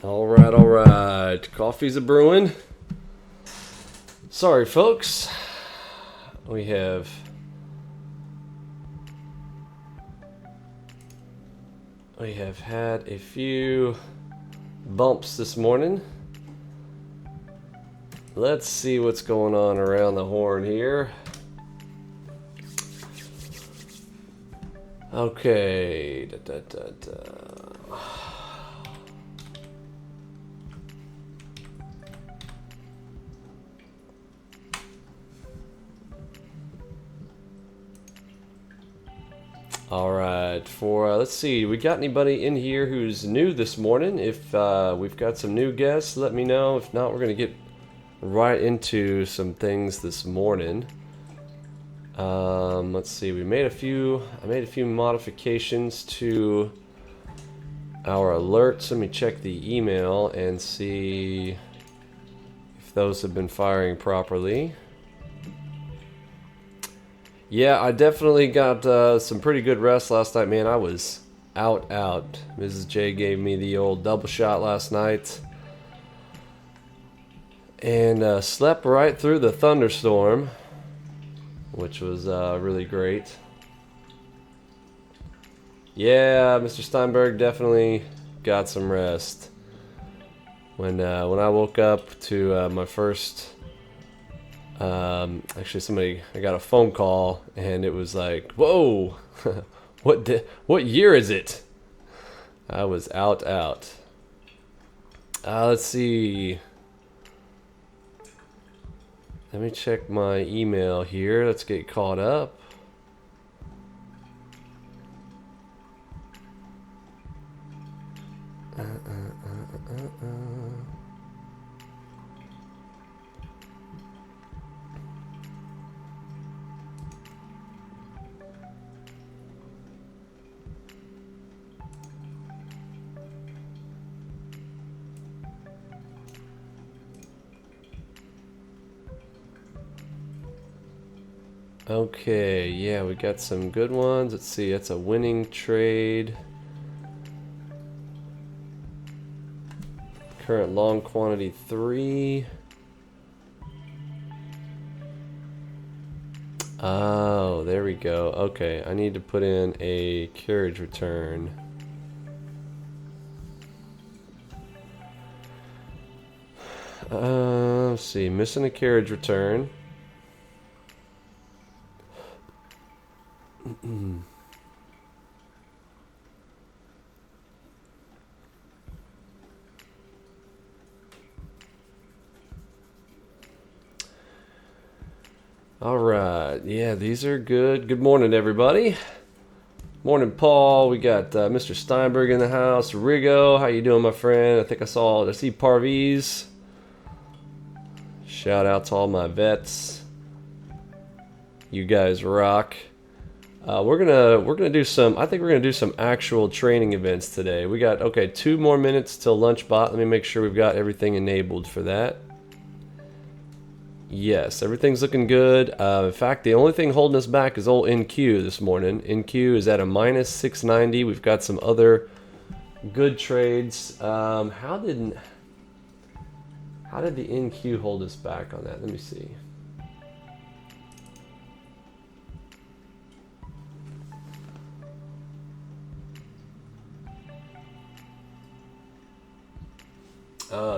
All right, all right. Coffee's a brewing. Sorry, folks. We have had a few bumps this morning. Let's see what's going on around the horn here. Okay. All right, let's see, we got anybody in here who's new this morning? If we've got some new guests, let me know. If not, we're gonna get right into some things this morning. Let's see, I made a few modifications to our alerts. Let me check the email and see if those have been firing properly. Yeah, I definitely got some pretty good rest last night, man. I was out. Mrs. J gave me the old double shot last night. And slept right through the thunderstorm, which was really great. Yeah, Mr. Steinberg definitely got some rest. When I woke up to my first... actually, I got a phone call, and it was like, whoa, what year is it? I was out. Let's see. Let me check my email here. Let's get caught up. Okay, yeah, we got some good ones. Let's see, that's a winning trade. Current long quantity 3. Oh, there we go. Okay, I need to put in a carriage return. Let's see, missing a carriage return. All right, yeah, these are good. Good morning, everybody. Morning, Paul. We got Mr. Steinberg in the house. Rigo, how you doing, my friend? I see Parviz. Shout out to all my vets. You guys rock. We're gonna do some. I think we're gonna do some actual training events today. We got 2 more minutes till lunchbot. Let me make sure we've got everything enabled for that. Yes, everything's looking good. In fact, the only thing holding us back is old NQ this morning. NQ is at a minus 690. We've got some other good trades. How did the NQ hold us back on that? Let me see.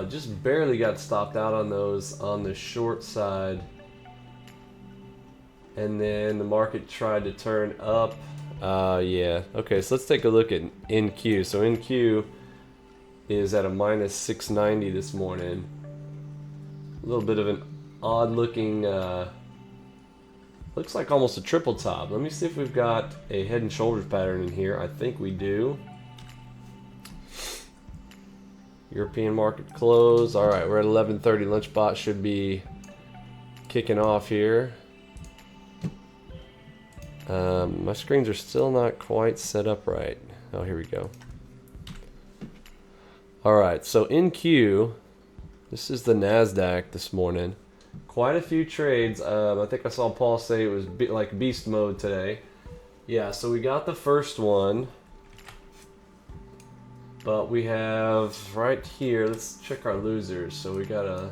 Just barely got stopped out on those on the short side, and then the market tried to turn up. Yeah. Okay, so let's take a look at NQ. So NQ is at a minus 690 this morning. A little bit of an odd looking, looks like almost a triple top. Let me see if we've got a head and shoulders pattern in here. I think we do. European market close. All right, we're at 11:30. Lunchbot should be kicking off here. My screens are still not quite set up right. Oh, here we go. All right, so in Q, this is the NASDAQ this morning. Quite a few trades. I think I saw Paul say it was like beast mode today. Yeah, so we got the first one. But we have right here, let's check our losers. So we got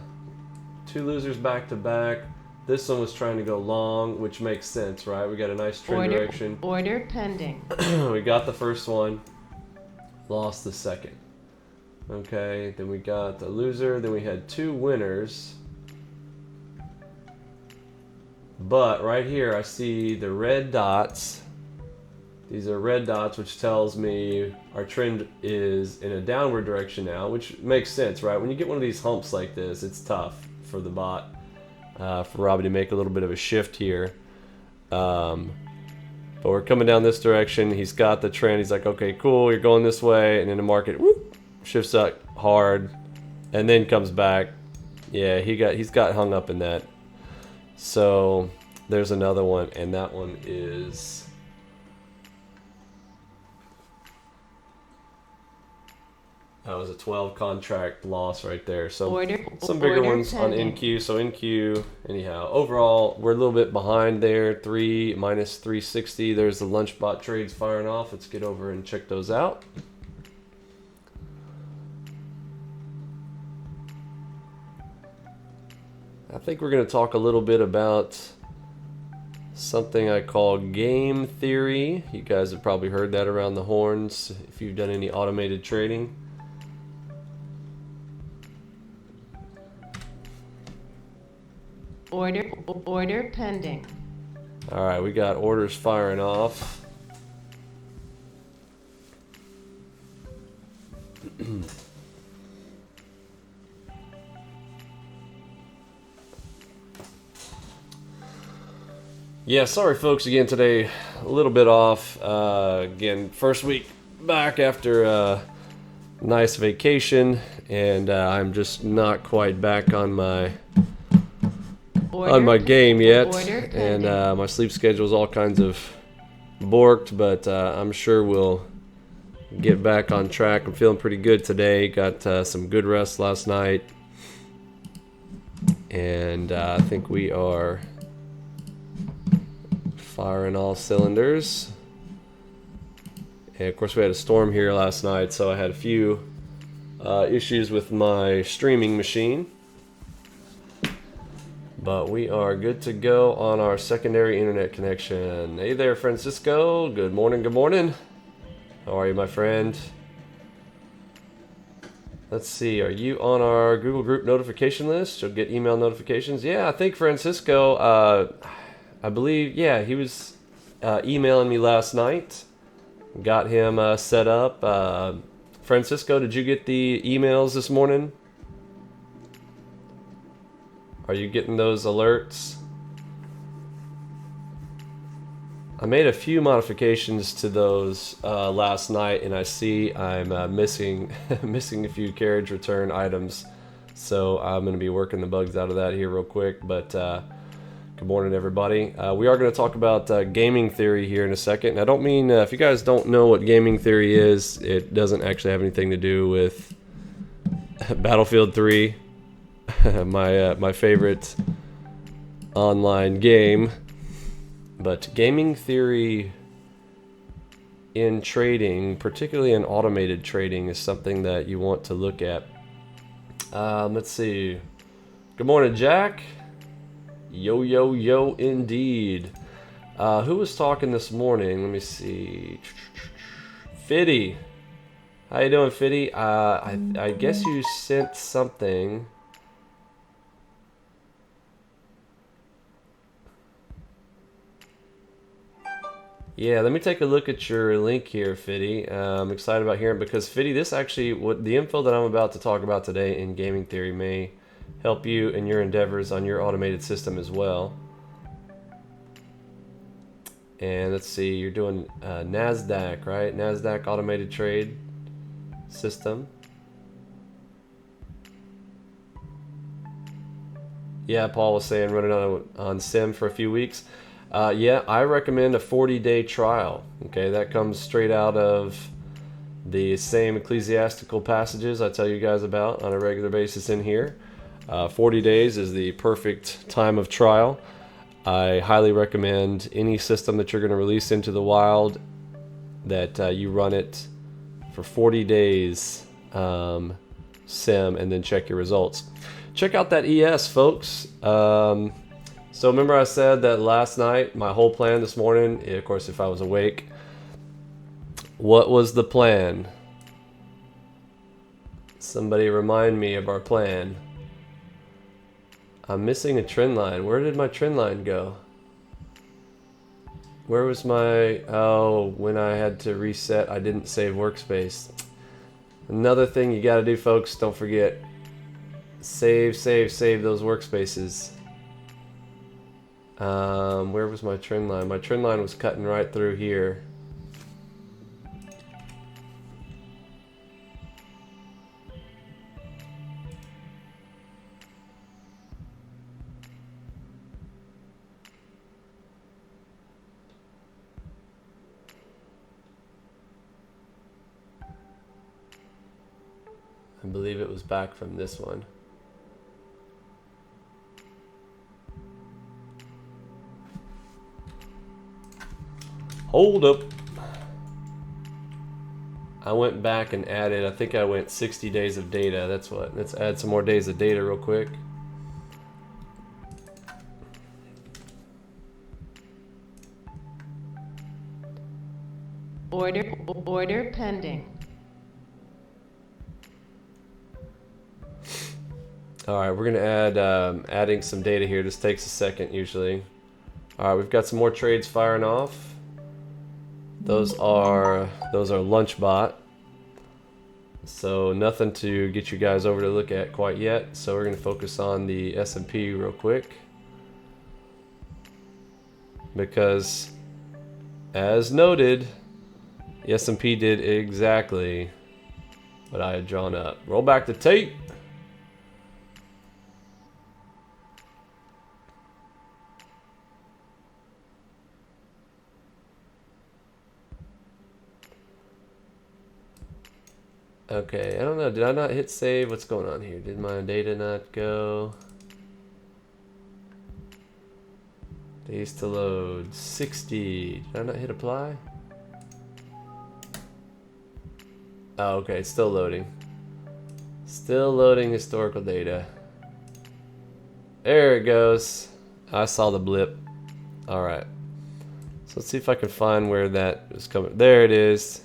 two losers back to back. This one was trying to go long, which makes sense, right? We got a nice trend direction. Order pending. We got the first one, lost the second. Okay, then we got the loser, then we had two winners. But right here I see the red dots. These are red dots, which tells me our trend is in a downward direction now, which makes sense, right? When you get one of these humps like this, it's tough for the bot, for Robbie to make a little bit of a shift here. But we're coming down this direction. He's got the trend. He's like, okay, cool, you're going this way. And then the market whoop, shifts up hard and then comes back. Yeah, he's got hung up in that. So there's another one, and that one is... That was a 12 contract loss right there. So some bigger ones on NQ. So NQ, anyhow, overall, we're a little bit behind there. 3 minus 360. There's the Lunchbot trades firing off. Let's get over and check those out. I think we're going to talk a little bit about something I call game theory. You guys have probably heard that around the horns if you've done any automated trading. Order pending. All right, we got orders firing off. Yeah, sorry folks again today, a little bit off. Again, first week back after a nice vacation, and I'm just not quite back on my game yet, and my sleep schedule is all kinds of borked, but I'm sure we'll get back on track. I'm feeling pretty good today. Got some good rest last night, and I think we are firing all cylinders. And of course we had a storm here last night, so I had a few issues with my streaming machine. But we are good to go on our secondary internet connection. Hey there, Francisco. Good morning, good morning. How are you, my friend? Let's see, are you on our Google Group notification list? You'll get email notifications. Yeah, I think Francisco, I believe, yeah, he was emailing me last night. Got him set up. Francisco, did you get the emails this morning? Are you getting those alerts? I made a few modifications to those last night, and I see I'm missing missing a few carriage return items. So I'm going to be working the bugs out of that here real quick. But good morning, everybody. We are going to talk about gaming theory here in a second. And I don't mean, if you guys don't know what gaming theory is, it doesn't actually have anything to do with Battlefield 3. my favorite online game, but gaming theory in trading, particularly in automated trading, is something that you want to look at. Let's see. Good morning, Jack. Yo, yo, yo, indeed. Who was talking this morning? Let me see. Fiddy. How you doing, Fiddy? I guess you sent something. Yeah, let me take a look at your link here, Fiddy. I'm excited about hearing, because Fiddy, this actually, what the info that I'm about to talk about today in gaming theory may help you in your endeavors on your automated system as well. And let's see, you're doing NASDAQ, right? NASDAQ automated trade system. Yeah, Paul was saying running on Sim for a few weeks. Yeah, I recommend a 40-day trial. Okay, that comes straight out of the same ecclesiastical passages I tell you guys about on a regular basis in here. 40 days is the perfect time of trial. I highly recommend any system that you're going to release into the wild that you run it for 40 days sim, and then check your results. Check out that ES, folks. So remember I said that last night, my whole plan this morning, of course if I was awake, what was the plan? Somebody remind me of our plan. I'm missing a trend line. Where did my trend line go? Where was my... Oh, when I had to reset, I didn't save workspace. Another thing you gotta do, folks, don't forget. Save those workspaces. Where was my trend line? My trend line was cutting right through here. I believe it was back from this one. Hold up. I went back and added, I think I went 60 days of data. That's what. Let's add some more days of data real quick. Order pending. All right, we're gonna add adding some data here. This takes a second usually. All right, we've got some more trades firing off. Those are LunchBot. So nothing to get you guys over to look at quite yet. So we're gonna focus on the S&P real quick, because as noted, the S&P did exactly what I had drawn up. Roll back the tape. Okay, I don't know. Did I not hit save? What's going on here? Did my data not go? Days to load 60. Did I not hit apply? Oh, okay, it's still loading. Still loading historical data. There it goes. I saw the blip. Alright. So let's see if I can find where that is coming. There it is.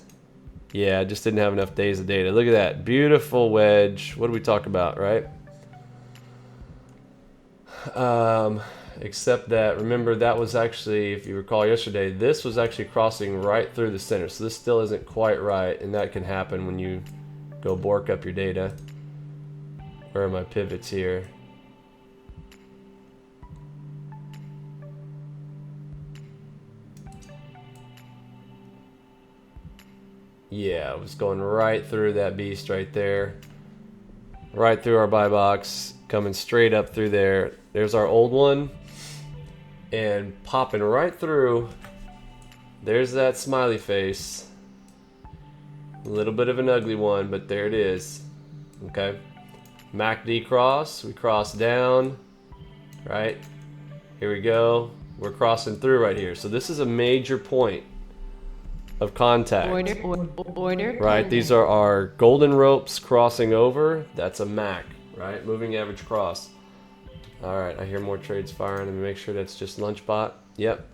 Yeah, I just didn't have enough days of data. Look at that. Beautiful wedge. What did we talk about, right? Except that, remember, that was actually, if you recall yesterday, this was actually crossing right through the center. So this still isn't quite right, and that can happen when you go bork up your data. Where are my pivots here? Yeah, it was going right through that beast right there. Right through our buy box, coming straight up through there. There's our old one. And popping right through. There's that smiley face. A little bit of an ugly one, but there it is. Okay. MACD cross. We cross down. Right. Here we go. We're crossing through right here. So this is a major point of contact. Order Right, pending. these are our golden ropes crossing over. That's a MAC, right? Moving average cross. All right, I hear more trades firing. Let me make sure that's just LunchBot. Yep,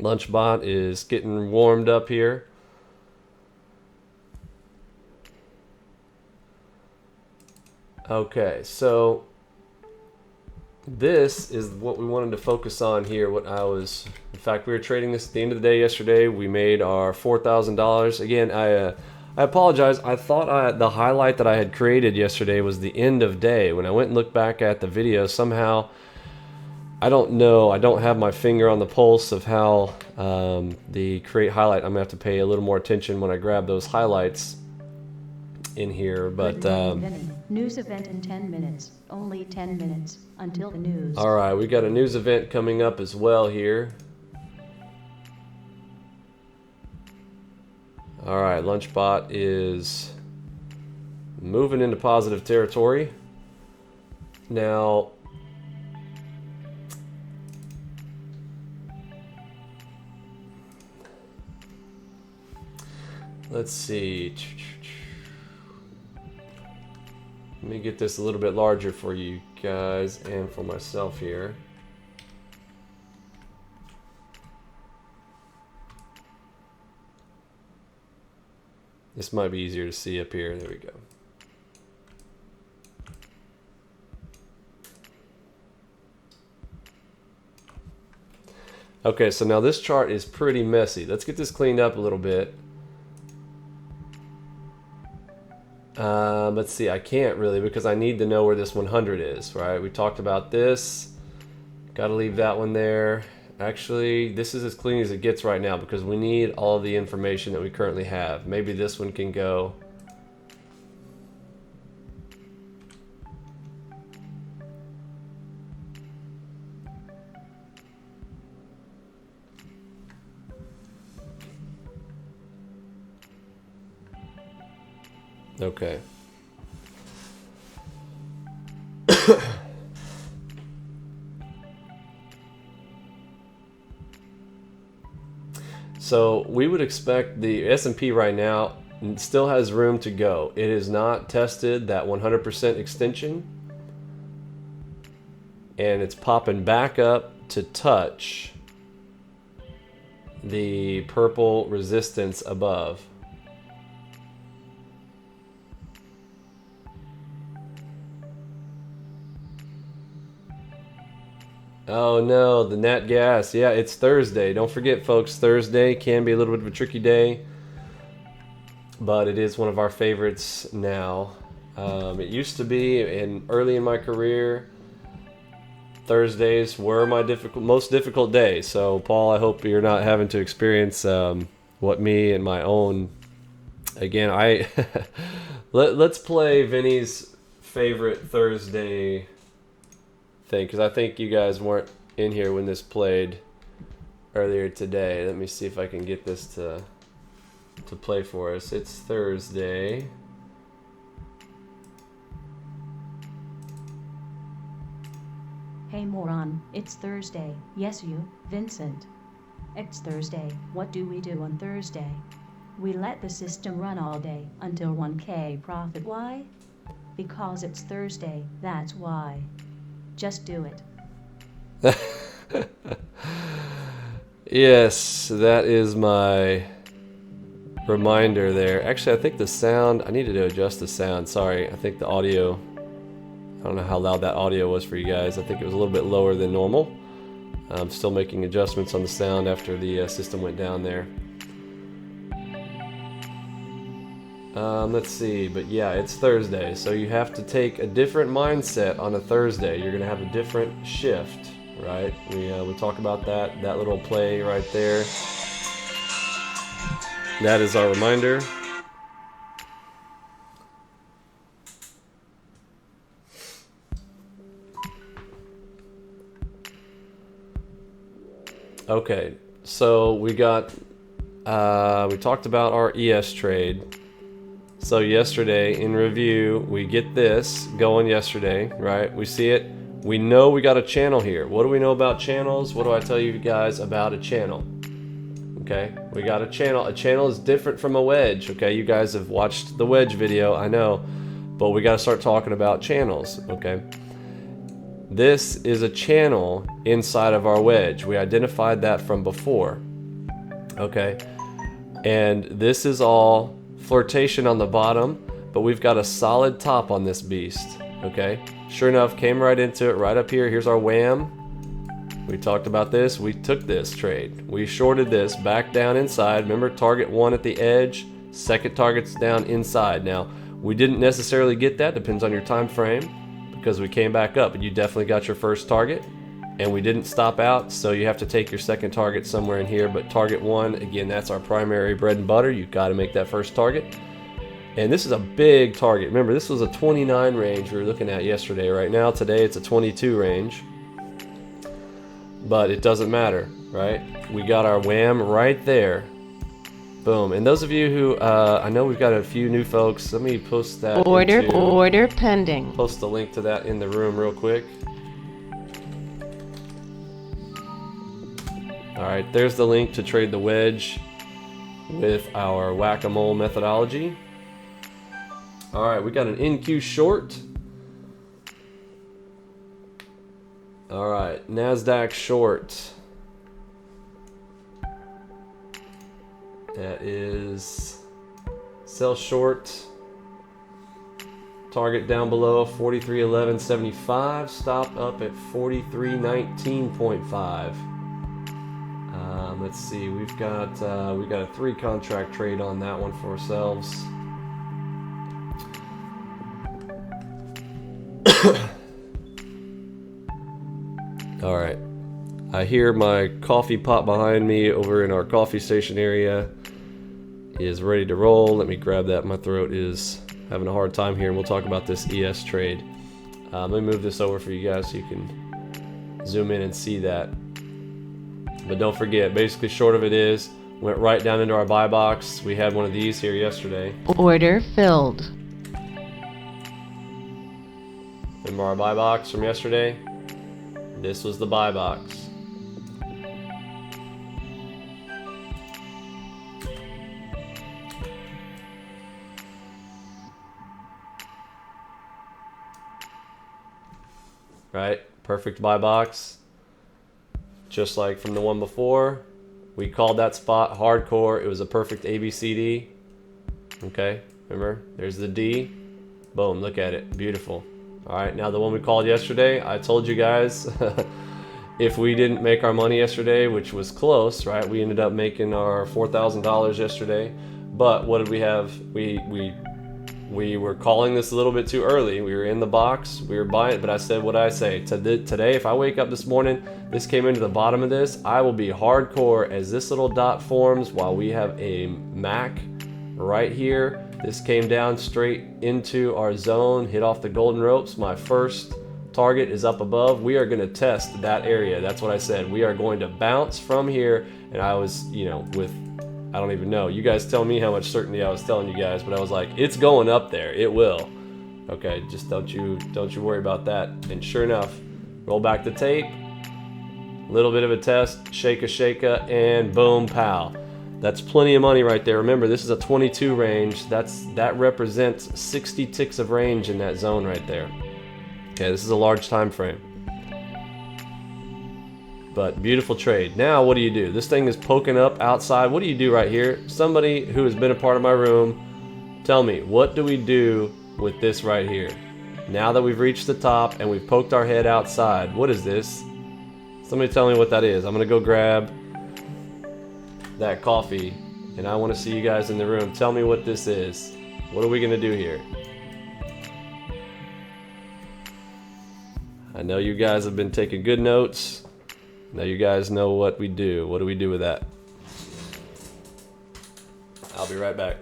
LunchBot is getting warmed up here. Okay, so this is what we wanted to focus on here. In fact, we were trading this at the end of the day yesterday. We made our $4,000. Again, I apologize. I thought the highlight that I had created yesterday was the end of day. When I went and looked back at the video, somehow, I don't know. I don't have my finger on the pulse of how the create highlight. I'm gonna have to pay a little more attention when I grab those highlights in here. But news event in 10 minutes. Only 10 minutes until the news. all right, we got a news event coming up as well here. All right, LunchBot is moving into positive territory. Now, Let's see. Let me get this a little bit larger for you guys and for myself here. This might be easier to see up here. There we go. Okay, so now this chart is pretty messy. Let's get this cleaned up a little bit. Let's see, I can't really because I need to know where this 100 is, right? We talked about this. Got to leave that one there. Actually, this is as clean as it gets right now because we need all of the information that we currently have. Maybe this one can go. Okay. So we would expect the S&P right now still has room to go. It has not tested that 100% extension, and it's popping back up to touch the purple resistance above. Oh no, the nat gas. Yeah, it's Thursday. Don't forget, folks, Thursday can be a little bit of a tricky day, but it is one of our favorites now. It used to be early in my career, Thursdays were my most difficult day. So, Paul, I hope you're not having to experience what me and my own. Again, let's play Vinny's favorite Thursday thing, because I think you guys weren't in here when this played earlier today. Let me see if I can get this to play for us. It's Thursday. Hey moron, it's Thursday. Yes you, Vincent. It's Thursday. What do we do on Thursday? We let the system run all day until 1K profit. Why? Because it's Thursday, that's why. Just do it. Yes, that is my reminder there. Actually, I think the sound, I needed to adjust the sound. Sorry, I think the audio, I don't know how loud that audio was for you guys. I think it was a little bit lower than normal. I'm still making adjustments on the sound after the system went down there. Let's see, but yeah, it's Thursday, so you have to take a different mindset on a Thursday. You're gonna have a different shift, right? We talk about that little play right there. That is our reminder. Okay, so we talked about our ES trade. So yesterday, in review, we get this going yesterday, right? We see it. We know we got a channel here. What do we know about channels? What do I tell you guys about a channel? Okay, we got a channel. A channel is different from a wedge, okay? You guys have watched the wedge video, I know. But we got to start talking about channels, okay? This is a channel inside of our wedge. We identified that from before, okay? And this is all flirtation on the bottom, but we've got a solid top on this beast, okay? Sure enough, came right into it, right up here. Here's our wham. We talked about this. We took this trade. We shorted this back down inside. Remember, target 1 at the edge, second target's down inside. Now, we didn't necessarily get that. Depends on your time frame, because we came back up, but you definitely got your first target. And we didn't stop out, so you have to take your second target somewhere in here. But target 1, again, that's our primary bread and butter. You've got to make that first target. And this is a big target. Remember, this was a 29 range we were looking at yesterday. Right now, today, it's a 22 range. But it doesn't matter, right? We got our wham right there. Boom. And those of you who, I know we've got a few new folks. Let me post that. Order pending. Post the link to that in the room real quick. Alright, there's the link to trade the wedge. with our whack-a-mole methodology. All right, we got an NQ short. All right, NASDAQ short. That is sell short. Target down below 43.11.75. Stop up at 43.19.5. Let's see. We got a 3 contract trade on that one for ourselves. All right. I hear my coffee pot behind me over in our coffee station area is ready to roll. Let me grab that. My throat is having a hard time here, and we'll talk about this ES trade. Let me move this over for you guys so you can zoom in and see that. But don't forget, basically short of it is, went right down into our buy box. We had one of these here yesterday. Order filled. Remember our buy box from yesterday? This was the buy box. Right? Perfect buy box. Just like from the one before. We called that spot hardcore. It was a perfect ABCD. Okay, remember? There's the D. Boom, look at it. Beautiful. Alright, now the one we called yesterday, I told you guys if we didn't make our money yesterday, which was close, right? We ended up making our $4,000 yesterday. But what did we have? We were calling this a little bit too early. We were in the box, we were buying it, but I said, what did I say? Today, if I wake up this morning, this came into the bottom of this, I will be hardcore as this little dot forms while we have a MAC right here. This came down straight into our zone, hit off the golden ropes. My first target is up above. We are going to test that area. That's what I said. We are going to bounce from here. And I was, I don't even know. You guys tell me how much certainty I was telling you guys, but I was like, it's going up there. It will. Okay, just don't you worry about that. And sure enough, roll back the tape. Little bit of a test, shake-a, and boom, pow. That's plenty of money right there. Remember, this is a 22 range. That represents 60 ticks of range in that zone right there. Okay, this is a large time frame. But beautiful trade. Now, what do you do? This thing is poking up outside. What do you do right here? Somebody who has been a part of my room, tell me, what do we do with this right here? Now that we've reached the top and we've poked our head outside, what is this? Somebody tell me what that is. I'm gonna go grab that coffee, and I want to see you guys in the room. Tell me what this is. What are we gonna do here? I know you guys have been taking good notes. Now you guys know what we do. What do we do with that? I'll be right back.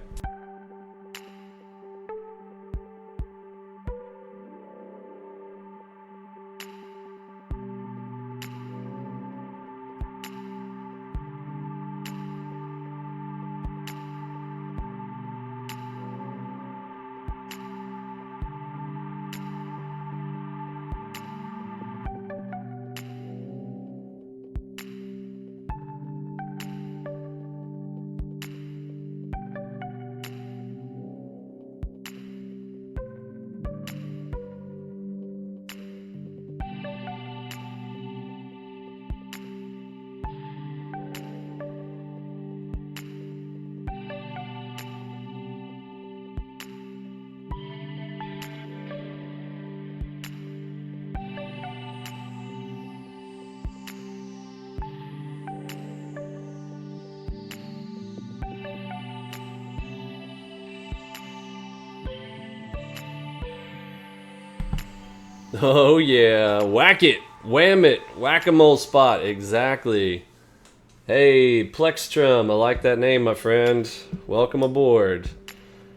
Oh yeah, whack it, wham it, whack-a-mole spot, exactly. Hey, Plextrum, I like that name, my friend. Welcome aboard.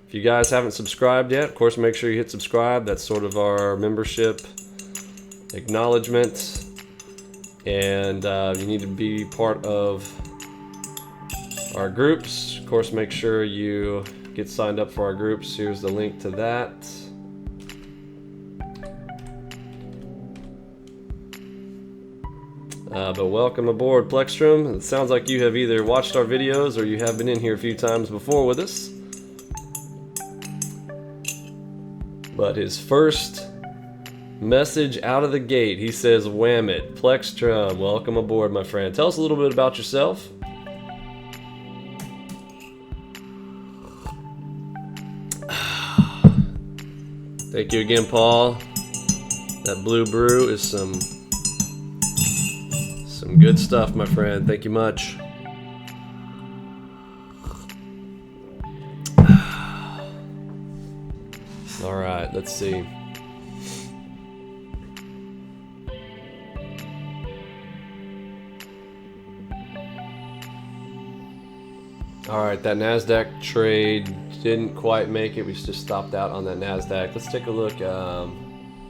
If you guys haven't subscribed yet, of course, make sure you hit subscribe. That's sort of our membership acknowledgement. And you need to be part of our groups. Of course, make sure you get signed up for our groups. Here's the link to that. But welcome aboard, Plexstrom. It sounds like you have either watched our videos or you have been in here a few times before with us. But his first message out of the gate, he says, "Wham it, Plexstrom, welcome aboard, my friend." Tell us a little bit about yourself. Thank you again, Paul. That blue brew is some good stuff, my friend. Thank you much. All right, let's see. All right, that NASDAQ trade didn't quite make it. We just stopped out on that NASDAQ. Let's take a look.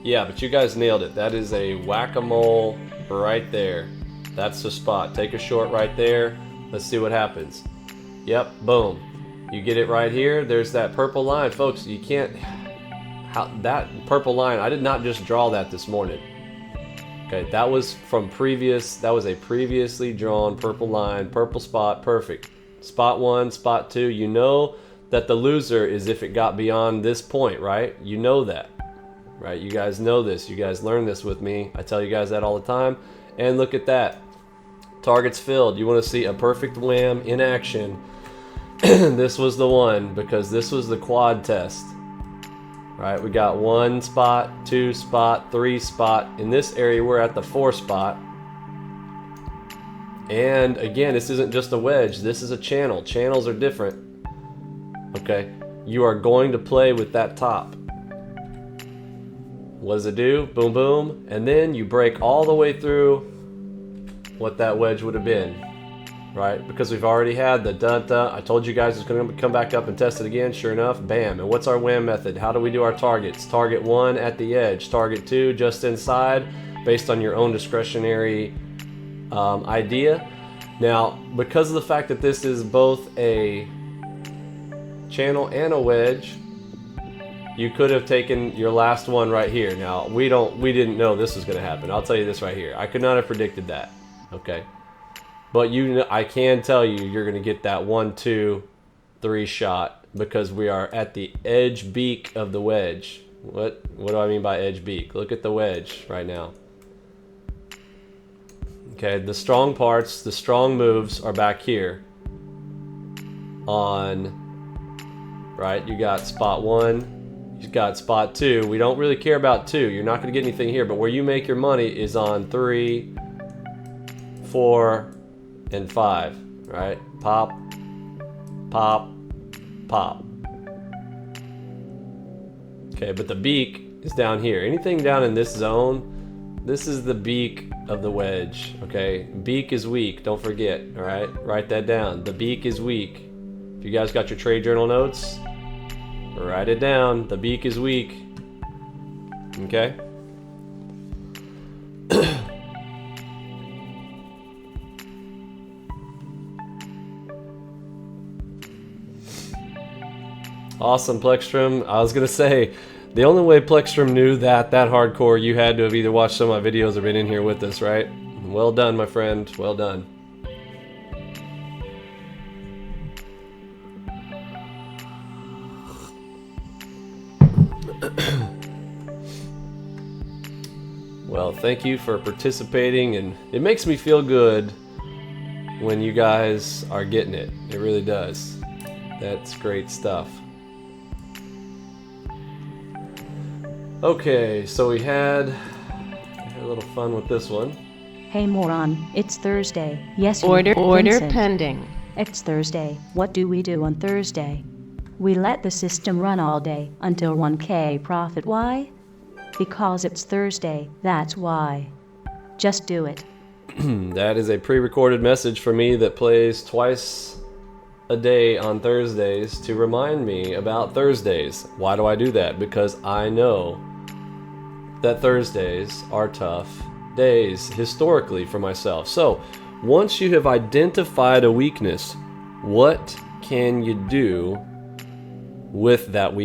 Yeah, but you guys nailed it. That is a whack-a-mole right there. That's the spot. Take a short right there. Let's see what happens. Yep, boom. You get it right here. There's that purple line. Folks, you can't... that purple line, I did not just draw that this morning. Okay, that was from previous... That was a previously drawn purple line. Purple spot, perfect. Spot 1, spot 2. You know that the loser is if it got beyond this point, right? You know that. Right? You guys know this. You guys learn this with me. I tell you guys that all the time. And look at that. Targets filled. You want to see a perfect wham in action. This was the one, because this was the quad test. Right? We got 1 spot, 2 spot, 3 spot. In this area, we're at the 4 spot. And again, this isn't just a wedge. This is a channel. Channels are different. Okay? You are going to play with that top. What does it do? Boom, boom. And then you break all the way through what that wedge would have been, right? Because we've already had the dun-dun. I told you guys it's going to come back up and test it again. Sure enough, bam. And what's our wham method? How do we do our targets? Target 1 at the edge. Target 2 just inside, based on your own discretionary idea. Now, because of the fact that this is both a channel and a wedge, you could have taken your last one right here. Now, we didn't know this was going to happen. I'll tell you this right here. I could not have predicted that. Okay. But I can tell you, you're going to get that 1, 2, 3 shot, because we are at the edge beak of the wedge. What do I mean by edge beak? Look at the wedge right now. Okay, the strong parts, the strong moves are back here. Right, you got spot 1. You've got spot 2. We don't really care about 2. You're not going to get anything here, but where you make your money is on 3, 4, and 5. Right? Pop, pop, pop. Okay, but the beak is down here. Anything down in this zone, this is the beak of the wedge. Okay? Beak is weak. Don't forget. All right? Write that down. The beak is weak. If you guys got your trade journal notes, write it down. The beak is weak. Okay? Awesome, Plexstrom. I was going to say, the only way Plexstrom knew that hardcore, you had to have either watched some of my videos or been in here with us, right? Well done, my friend. Well done. Well, thank you for participating, and it makes me feel good when you guys are getting it. It really does. That's great stuff. Okay, so we had a little fun with this one. Hey moron, it's Thursday. Yes, you, Order Vincent. pending. It's Thursday. What do we do on Thursday? We let the system run all day until 1K profit. Why? Because it's Thursday. That's why. Just do it. That is a pre-recorded message for me that plays twice a day on Thursdays to remind me about Thursdays. Why do I do that? Because I know that Thursdays are tough days historically for myself. So once you have identified a weakness, what can you do with that weakness?